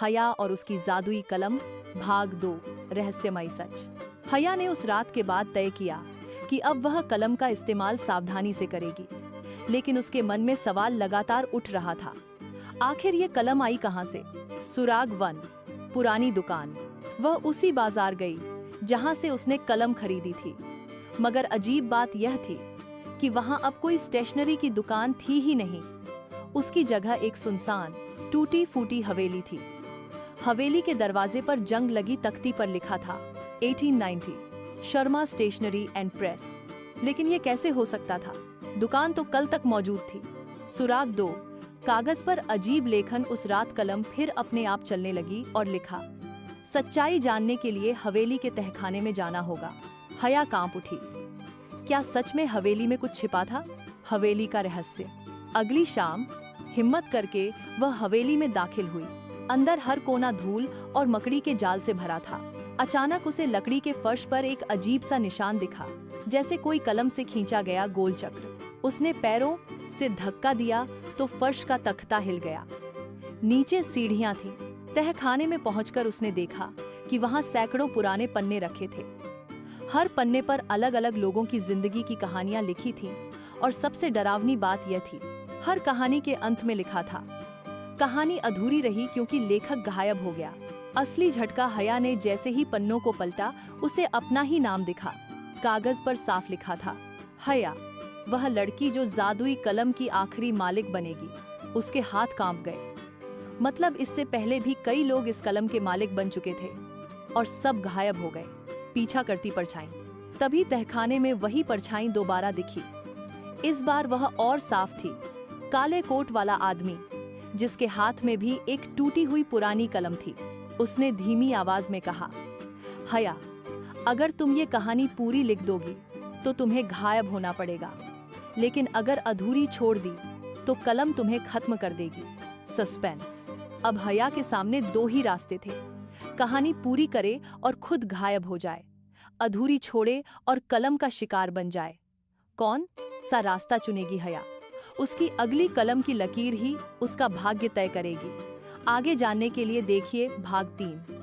हया और उसकी जादुई कलम, भाग 2, रहस्यमय सच। हया ने उस रात के बाद तय किया कि अब वह कलम का इस्तेमाल सावधानी से करेगी, लेकिन उसके मन में सवाल लगातार उठ रहा था। आखिर ये कलम आई कहां से? सुराग 1, पुरानी दुकान। वह उसी बाजार गई जहां से उसने कलम खरीदी थी, मगर अजीब बात यह थी कि वहां अब कोई स्टेशनरी की दुकान थी ही नहीं। उसकी जगह एक सुनसान, टूटी फूटी हवेली थी। हवेली के दरवाजे पर जंग लगी तख्ती पर लिखा था 1890, शर्मा स्टेशनरी एंड प्रेस। लेकिन ये कैसे हो सकता था? दुकान तो कल तक मौजूद थी। सुराग 2, कागज पर अजीब लेखन। उस रात कलम फिर अपने आप चलने लगी और लिखा, सच्चाई जानने के लिए हवेली के तहखाने में जाना होगा। हया कांप उठी। क्या सच में हवेली में कुछ छिपा था? हवेली का रहस्य। अगली शाम हिम्मत करके वह हवेली में दाखिल हुई। अंदर हर कोना धूल और मकड़ी के जाल से भरा था। अचानक उसे लकड़ी के फर्श पर एक अजीब सा निशान दिखा, जैसे कोई कलम से खींचा गया गोल चक्र। उसने पैरों से धक्का दिया तो फर्श का तख्ता हिल गया। नीचे सीढ़ियां थीं। तहखाने में पहुंचकर उसने देखा कि वहां सैकड़ों पुराने पन्ने रखे थे। हर पन्ने पर अलग अलग लोगों की जिंदगी की कहानियां लिखी थीं, और सबसे डरावनी बात यह थी, हर कहानी के अंत में लिखा था, कहानी अधूरी रही क्योंकि लेखक गायब हो गया। असली झटका हया ने जैसे ही पन्नों को पलटा, उसे अपना ही नाम दिखा। कागज पर साफ लिखा था, हया, वह लड़की जो जादुई कलम की आखिरी मालिक बनेगी। उसके हाथ कांप गए। मतलब इससे पहले भी कई लोग इस कलम के मालिक बन चुके थे, और सब गायब हो गए। पीछा करती परछाई। तभी तहखाने में वही परछाई दोबारा दिखी। इस बार वह और साफ थी। काले कोट वाला आदमी, जिसके हाथ में भी एक टूटी हुई पुरानी कलम थी। उसने धीमी आवाज में कहा, हया, अगर तुम ये कहानी पूरी लिख दोगी तो तुम्हें गायब होना पड़ेगा, लेकिन अगर अधूरी छोड़ दी तो कलम तुम्हें खत्म कर देगी। सस्पेंस। अब हया के सामने दो ही रास्ते थे, कहानी पूरी करे और खुद गायब हो जाए, अधूरी छोड़े और कलम का शिकार बन जाए। कौन सा रास्ता चुनेगी हया? उसकी अगली कलम की लकीर ही उसका भाग्य तय करेगी। आगे जानने के लिए देखिए भाग 3।